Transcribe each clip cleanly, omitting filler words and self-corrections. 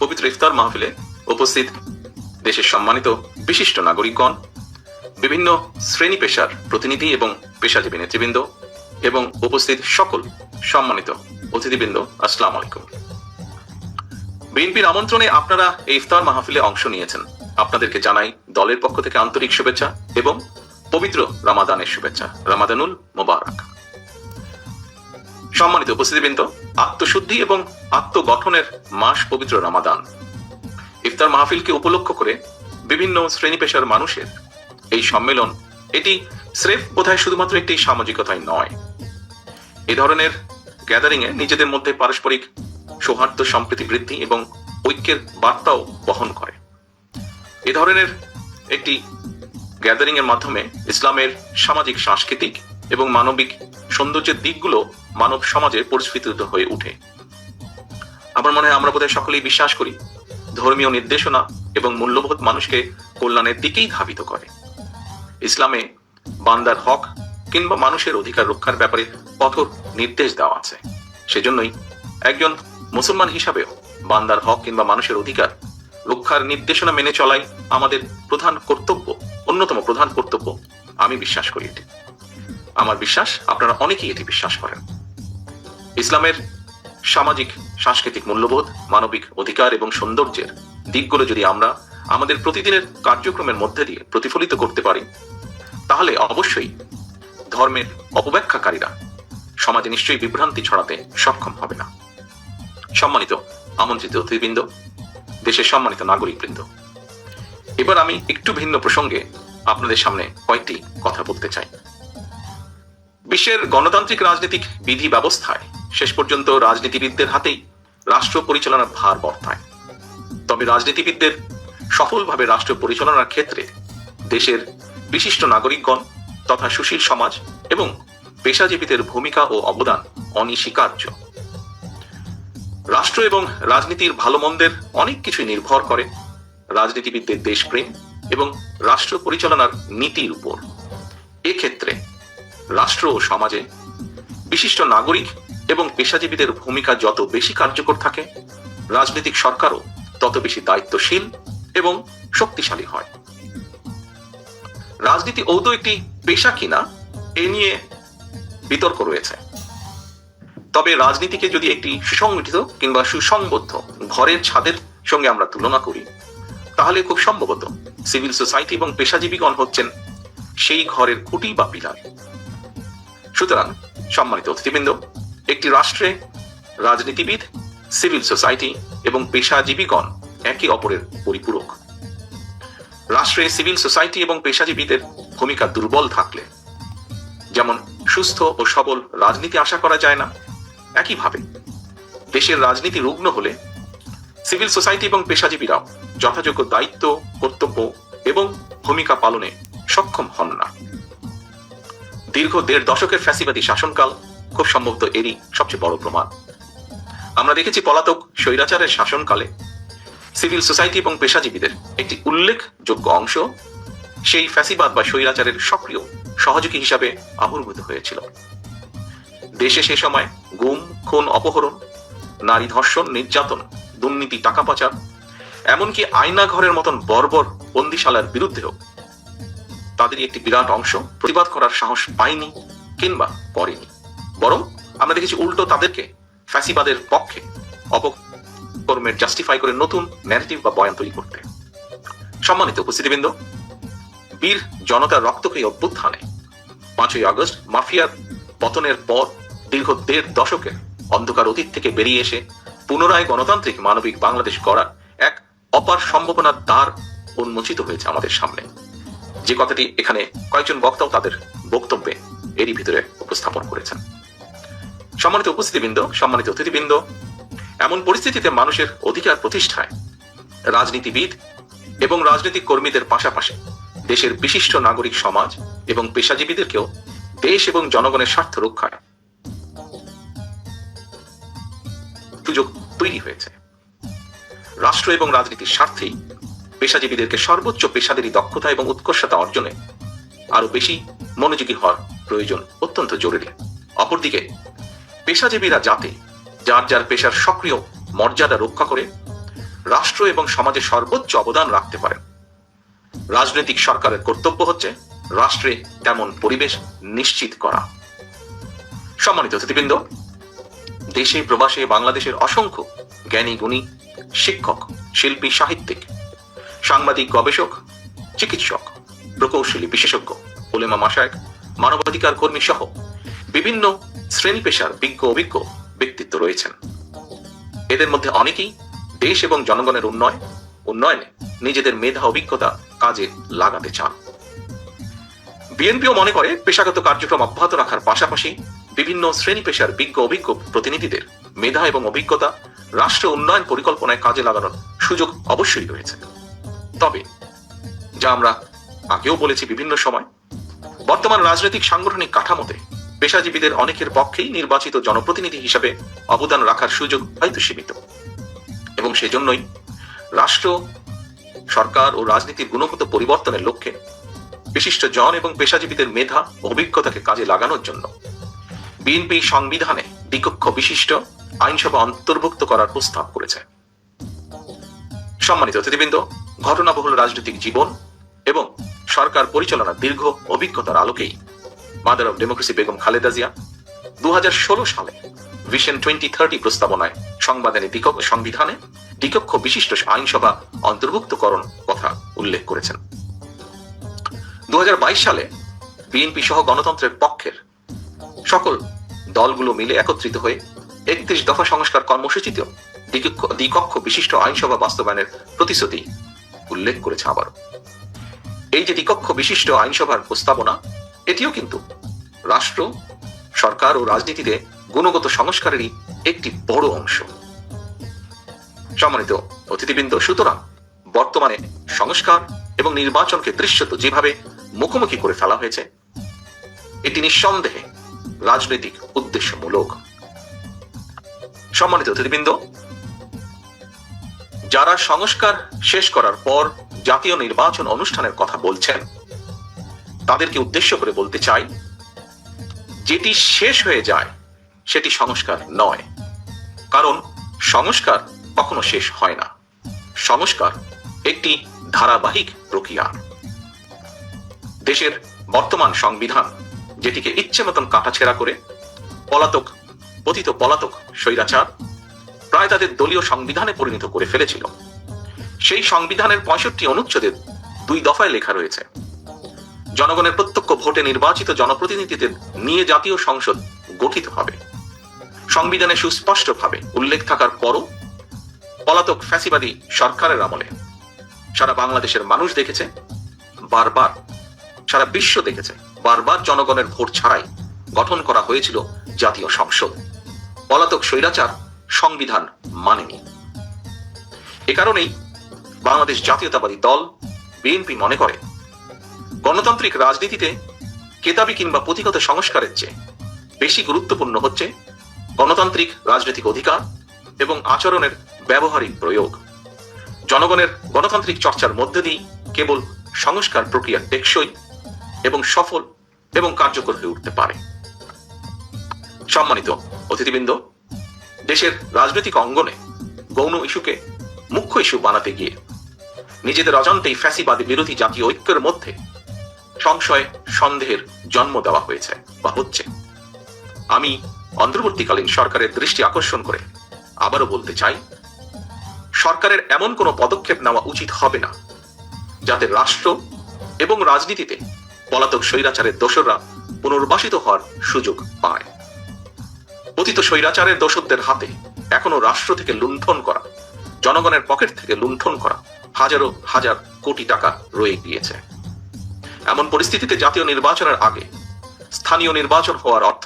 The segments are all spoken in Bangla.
পবিত্র ইফতার মাহফিলে উপস্থিত দেশের সম্মানিত বিশিষ্ট নাগরিকগণ, বিভিন্ন শ্রেণী পেশার প্রতিনিধি এবং পেশাজীবী নেতৃবৃন্দ এবং উপস্থিত সকল সম্মানিত অতিথিবৃন্দ, আসসালামু আলাইকুম। বিএনপির আমন্ত্রণে আপনারা এই ইফতার মাহফিলে অংশ নিয়েছেন। আপনাদেরকে জানাই দলের পক্ষ থেকে আন্তরিক শুভেচ্ছা এবং পবিত্র রমাদানের শুভেচ্ছা। রমাদানুল মোবারক। সম্মানিত উপস্থিতিবৃন্দ, আত্মশুদ্ধি এবং আত্মগঠনের মাস পবিত্র রমাদান। ইফতার মাহফিলকে উপলক্ষ করে বিভিন্ন শ্রেণী পেশার মানুষের এই সম্মেলন, এটি স্রেফ বোধহয় শুধুমাত্র একটি সামাজিকতাই নয়, এ ধরনের গ্যাদারিং এ নিজেদের মধ্যে পারস্পরিক সৌহার্দ্য, সম্প্রীতি বৃদ্ধি এবং ঐক্যের বার্তাও বহন করে। এ ধরনের একটি গ্যাদারিং এর মাধ্যমে ইসলামের সামাজিক, সাংস্কৃতিক এবং মানবিক সৌন্দর্যের দিকগুলো মানব সমাজে পরিস্ফুটিত হয়ে ওঠে। আমার মনে হয় আমরা বোধহয় সকলেই বিশ্বাস করি, ধর্মীয় নির্দেশনা এবং মূল্যবোধ মানুষকে কল্যাণের দিকেই ধাবিত করে। ইসলামে বান্দার হক কিংবা মানুষের অধিকার রক্ষার ব্যাপারে কঠোর নির্দেশ দেওয়া আছে। সেজন্যই একজন মুসলমান হিসাবেও বান্দার হক কিংবা মানুষের অধিকার রক্ষার নির্দেশনা মেনে চলাই আমাদের প্রধান কর্তব্য, অন্যতম প্রধান কর্তব্য। আমি বিশ্বাস করি এটি। আমার বিশ্বাস আপনারা অনেকেই এটি বিশ্বাস করেন। ইসলামের সামাজিক, সাংস্কৃতিক মূল্যবোধ, মানবিক অধিকার এবং সৌন্দর্যের দিকগুলো যদি আমরা আমাদের প্রতিদিনের কার্যক্রমের মধ্যে দিয়ে প্রতিফলিত করতে পারি, তাহলে অবশ্যই ধর্মের অপব্যাখ্যাকারীরা সমাজে নিশ্চয়ই বিভ্রান্তি ছড়াতে সক্ষম হবে না। সম্মানিত আমন্ত্রিত অতিথিবৃন্দ, দেশের সম্মানিত নাগরিকবৃন্দ, এবার আমি একটু ভিন্ন প্রসঙ্গে আপনাদের সামনে কয়েকটি কথা বলতে চাই। বিশ্বের গণতান্ত্রিক রাজনৈতিক বিধি ব্যবস্থায় শেষ পর্যন্ত রাজনীতিবিদদের হাতেই রাষ্ট্র পরিচালনার ভার বর্তায়। তবে রাজনীতিবিদদের সফলভাবে রাষ্ট্র পরিচালনার ক্ষেত্রে দেশের বিশিষ্ট নাগরিকগণ তথা সুশীল সমাজ এবং পেশাজীবীদের ভূমিকা ও অবদান অনস্বীকার্য। রাষ্ট্র এবং রাজনীতির ভালো মন্দের অনেক কিছুই নির্ভর করে রাজনীতিবিদদের দেশপ্রেম এবং রাষ্ট্র পরিচালনার নীতির উপর। এক্ষেত্রে রাষ্ট্র ও সমাজে বিশিষ্ট নাগরিক এবং পেশাজীবীদের ভূমিকা যত বেশি কার্যকর থাকে, রাজনৈতিক সরকারও তত বেশি দায়িত্বশীল এবং শক্তিশালী হয়। রাজনীতি আদৌ একটি পেশা কিনা এ নিয়ে বিতর্ক রয়েছে। তবে রাজনীতিকে যদি একটি সুসংগঠিত কিংবা সুসংবদ্ধ ঘরের ছাদের সঙ্গে আমরা তুলনা করি, তাহলে খুব সম্ভবত সিভিল সোসাইটি এবং পেশাজীবীগণ হচ্ছেন সেই ঘরের খুঁটি বা পিলার। সুতরাং সম্মানিত অতিথিবৃন্দ, একটি রাষ্ট্রে রাজনীতিবিদ, সিভিল সোসাইটি এবং পেশাজীবীগণ একে অপরের পরিপূরক। রাষ্ট্রে সিভিল সোসাইটি এবং পেশাজীবীদের ভূমিকা দুর্বল থাকলে যেমন সুস্থ ও সবল রাজনীতি আশা করা যায় না, একইভাবে দেশের রাজনীতি রুগ্ন হলে সিভিল সোসাইটি এবং পেশাজীবীরাও যথাযোগ্য দায়িত্ব, কর্তব্য এবং ভূমিকা পালনে সক্ষম হন না। দীর্ঘ ১.৫ দশকের ফ্যাসিবাদী শাসনকাল খুব সম্ভবত এরই সবচেয়ে বড় প্রমাণ। আমরা দেখেছি পলাতক স্বৈরাচারের শাসনকালে সিভিল সোসাইটি এবং পেশাজীবীদের একটি উল্লেখযোগ্য অংশ সেই ফ্যাসিবাদ বা স্বৈরাচারের সক্রিয় সহযোগী হিসাবে আবির্ভূত হয়েছিল। দেশে সে সময় গুম, খুন, অপহরণ, নারী ধর্ষণ, নির্যাতন, দুর্নীতি, টাকা পাচার, এমনকি আয়না ঘরের মতন বর্বর বন্দিশালার বিরুদ্ধেও তাদেরই একটি বিরাট অংশ প্রতিবাদ করার সাহস পায়নি কিংবা করেনি। বরং আমরা দেখেছি উল্টো তাদেরকে ফ্যাসিবাদের পক্ষে অপকর্মের জাস্টিফাই করে নতুন ন্যারেটিভ বা বয়ান তৈরি করতে। সম্মানিত উপস্থিতিবৃন্দ, বীর জনতার রক্তক্ষয়ী অভ্যুত্থানে 5ই আগস্ট মাফিয়ার পতনের পর দীর্ঘ ১.৫ দশকের অন্ধকার অতীত থেকে বেরিয়ে এসে পুনরায় গণতান্ত্রিক মানবিক বাংলাদেশ গড়ার এক অপার সম্ভাবনার দ্বার উন্মোচিত হয়েছে আমাদের সামনে। যে কথাটি এখানে কয়েকজন বক্তাও তাদের বক্তব্যে এরই ভিতরে উপস্থাপন করেছেন। সম্মানিত উপস্থিতিবৃন্দ, সম্মানিত অতিথিবৃন্দ, এমন পরিস্থিতিতে মানুষের অধিকার প্রতিষ্ঠায় রাজনীতিবিদ এবং রাজনৈতিক কর্মীদের পাশাপাশি দেশের বিশিষ্ট নাগরিক সমাজ এবং পেশাজীবীদেরকেও দেশ এবং জনগণের স্বার্থ রক্ষায় সুযোগ তৈরি হয়েছে। রাষ্ট্র এবং রাজনীতির স্বার্থেই পেশাজীবীদেরকে সর্বোচ্চ পেশাদারী দক্ষতা এবং উৎকর্ষতা অর্জনে আরো বেশি মনোযোগী হওয়ার প্রয়োজন অত্যন্ত জরুরি। অপরদিকে পেশাজীবীরা যাতে যার যার পেশার সক্রিয় মর্যাদা রক্ষা করে রাষ্ট্র এবং সমাজে সর্বোচ্চ অবদান রাখতে পারেন। রাজনৈতিক সরকারের কর্তব্য হচ্ছে রাষ্ট্রে তেমন পরিবেশ নিশ্চিত করা। সম্মানিত অতিথিবৃন্দ, দেশে প্রবাসে বাংলাদেশের অসংখ্য জ্ঞানী গুণী শিক্ষক, শিল্পী, সাহিত্যিক, সাংবাদিক, গবেষক, চিকিৎসক, প্রকৌশলী, বিশেষজ্ঞ, উলেমা, মাশায়েখ, মানবাধিকার কর্মী সহ বিভিন্ন শ্রেণী পেশার বিজ্ঞ অভিজ্ঞ ব্যক্তিত্ব রয়েছেন। এদের মধ্যে অনেকেই দেশ এবং জনগণের উন্নয়নে নিজেদের মেধা অভিজ্ঞতা কাজে লাগাতে চান। বিএনপিও মনে করে পেশাগত কার্যক্রম অব্যাহত রাখার পাশাপাশি বিভিন্ন শ্রেণী পেশার বিজ্ঞ অভিজ্ঞ প্রতিনিধিদের মেধা এবং অভিজ্ঞতা রাষ্ট্র উন্নয়ন পরিকল্পনায় কাজে লাগানোর সুযোগ অবশ্যই রয়েছে। তবে যা আমরা আগেও বলেছি বিভিন্ন সময়, বর্তমান রাজনৈতিক সাংগঠনিক কাঠামোতে পেশাজীবীদের অনেকের পক্ষেই নির্বাচিত জনপ্রতিনিধি হিসেবে অবদান রাখার সুযোগ হয়তো সীমিত, এবং সেজন্যই রাষ্ট্র, সরকার ও রাজনীতির গুণগত পরিবর্তনের লক্ষ্যে বিশিষ্ট জন এবং পেশাজীবীদের মেধা ও অভিজ্ঞতাকে কাজে লাগানোর জন্য বিএনপি সংবিধানে দ্বিকক্ষ বিশিষ্ট আইনসভা অন্তর্ভুক্ত করার প্রস্তাব করেছে। সম্মানিত অতিথিবৃন্দ, ঘটনাবহুল রাজনৈতিক জীবন এবং সরকার পরিচালনার দীর্ঘ অভিজ্ঞতার আলোকেই mother of democracy Begum Khaleda Zia 2016 সালে ভিশন 2030 প্রস্তাবনায় সংবিধানে দ্বিকক্ষ বিশিষ্ট আইনসভা অন্তর্ভুক্তকরণ কথা উল্লেখ করেছেন। 2022 সালে বিএনপি সহ গণতন্ত্রের পক্ষের সকল দলগুলো মিলে একত্রিত হয়ে 31 দফা সংস্কার কর্মসূচিতেও দ্বিকক্ষ বিশিষ্ট আইনসভা বাস্তবায়নের প্রতিশ্রুতি উল্লেখ করেছে। আবার এই যে দ্বিকক্ষ বিশিষ্ট আইনসভার প্রস্তাবনা, এটিও কিন্তু রাষ্ট্র, সরকার ও রাজনীতিতে গুণগত সংস্কারেরই একটি বড় অংশ। সম্মানিত অতিথিবৃন্দ, সুতরাং বর্তমানে সংস্কার এবং নির্বাচনকে দৃশ্যত যেভাবে মুখোমুখি করে ফেলা হয়েছে, এটি নিঃসন্দেহে রাজনৈতিক উদ্দেশ্যমূলক। সম্মানিত অতিথিবৃন্দ, যারা সংস্কার শেষ করার পর জাতীয় নির্বাচন অনুষ্ঠানের কথা বলছেন, তাদেরকে উদ্দেশ্য করে বলতে চাই, যেটি শেষ হয়ে যায় সেটি সংস্কার নয়, কারণ সংস্কার কখনো শেষ হয় না। সংস্কার একটি ধারাবাহিক প্রক্রিয়া। দেশের বর্তমান সংবিধান, যেটিকে ইচ্ছে মতন কাটাছেঁড়া করে পতিত স্বৈরাচার প্রায় তাদের দলীয় সংবিধানে পরিণত করে ফেলেছিল, সেই সংবিধানের 65 অনুচ্ছেদের 2 দফায় লেখা রয়েছে, জনগণের প্রত্যক্ষ ভোটে নির্বাচিত জনপ্রতিনিধিদের নিয়ে জাতীয় সংসদ গঠিত হবে। সংবিধানে সুস্পষ্টভাবে উল্লেখ থাকার পরও পলাতক ফ্যাসিবাদী সরকারের আমলে সারা বাংলাদেশের মানুষ দেখেছে, বারবার সারা বিশ্ব দেখেছে, বারবার জনগণের ভোট ছাড়াই গঠন করা হয়েছিল জাতীয় সংসদ। পলাতক স্বৈরাচার সংবিধান মানেনি। এ কারণেই বাংলাদেশ জাতীয়তাবাদী দল বিএনপি মনে করে, গণতান্ত্রিক রাজনীতিতে কেতাবি কিংবা পুঁথিগত সংস্কারের চেয়ে বেশি গুরুত্বপূর্ণ হচ্ছে গণতান্ত্রিক রাজনৈতিক অধিকার এবং আচরণের ব্যবহারিক প্রয়োগ। জনগণের গণতান্ত্রিক চর্চার মধ্যে দিয়ে কেবল সংস্কার প্রক্রিয়া টেকসই এবং সফল এবং কার্যকর হয়ে উঠতে পারে। সম্মানিত অতিথিবৃন্দ, দেশের রাজনৈতিক অঙ্গনে গৌণ ইস্যুকে মুখ্য ইস্যু বানাতে গিয়ে নিজেদের অজান্তেই ফ্যাসিবাদী বিরোধী জাতীয় ঐক্যের মধ্যে সংশয়, সন্দেহের জন্ম দেওয়া হয়েছে বা হচ্ছে। আমি অন্তর্বর্তীকালীন সরকারের দৃষ্টি আকর্ষণ করে আবারও বলতে চাই, সরকারের এমন কোনো পদক্ষেপ নেওয়া উচিত হবে না যাতে রাষ্ট্র এবং রাজনীতিতে পলাতক স্বৈরাচারের দোসররা পুনর্বাসিত হওয়ার সুযোগ পায়। পতিত স্বৈরাচারের দোসরদের হাতে এখনো রাষ্ট্র থেকে লুণ্ঠন করা, জনগণের পকেট থেকে লুণ্ঠন করা হাজারো হাজার কোটি টাকা রয়ে গিয়েছে। এমন পরিস্থিতিতে জাতীয় নির্বাচনের আগে স্থানীয় নির্বাচন হওয়ার অর্থ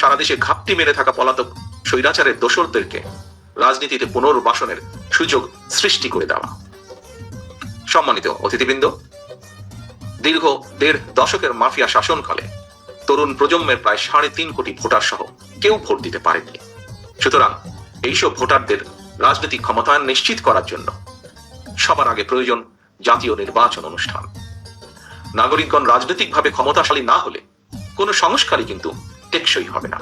সারা দেশে ঘাপটি মেরে থাকা পলাতক স্বৈরাচারের দোসরদেরকে রাজনীতিতে পুনর্বাসনের সুযোগ সৃষ্টি করে দেওয়া। সম্মানিত অতিথিবৃন্দ, দীর্ঘ 1.5 দশকের মাফিয়া শাসনকালে তরুণ প্রজন্মের প্রায় 3.5 কোটি ভোটার সহ কেউ ভোট দিতে পারেনি। সুতরাং এইসব ভোটারদের রাজনৈতিক ক্ষমতায়ন নিশ্চিত করার জন্য সবার আগে প্রয়োজন জাতীয় নির্বাচন অনুষ্ঠান। নাগরিকগণ রাজনৈতিকভাবে ক্ষমতাশালী না হলে কোনো সংস্কারই কিন্তু টেকসই হবে না।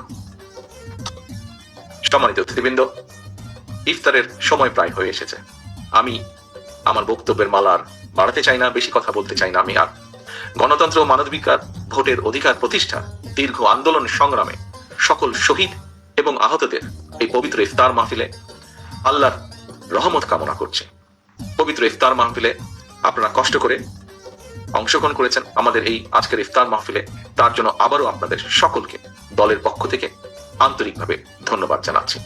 সম্মানিত অতিথিবৃন্দ, ইফতারের সময় প্রায় হয়ে এসেছে। আমি আমার বক্তব্যের মালার বাড়াতে চাই না, বেশি কথা বলতে চাই না আমি আর। গণতন্ত্র ও মানবাধিকার ভোটের অধিকার প্রতিষ্ঠা দীর্ঘ আন্দোলন সংগ্রামে সকল শহীদ এবং আহতদের এই পবিত্র ইফতার মাহফিলে আল্লাহর রহমত কামনা করছে। পবিত্র ইফতার মাহফিলে আপনারা কষ্ট করে অংশগ্রহণ করেছেন আমাদের এই আজকের ইফতার মাহফিলে, তার জন্য আবারও আপনাদের সকলকে দলের পক্ষ থেকে আন্তরিকভাবে ধন্যবাদ জানাচ্ছি।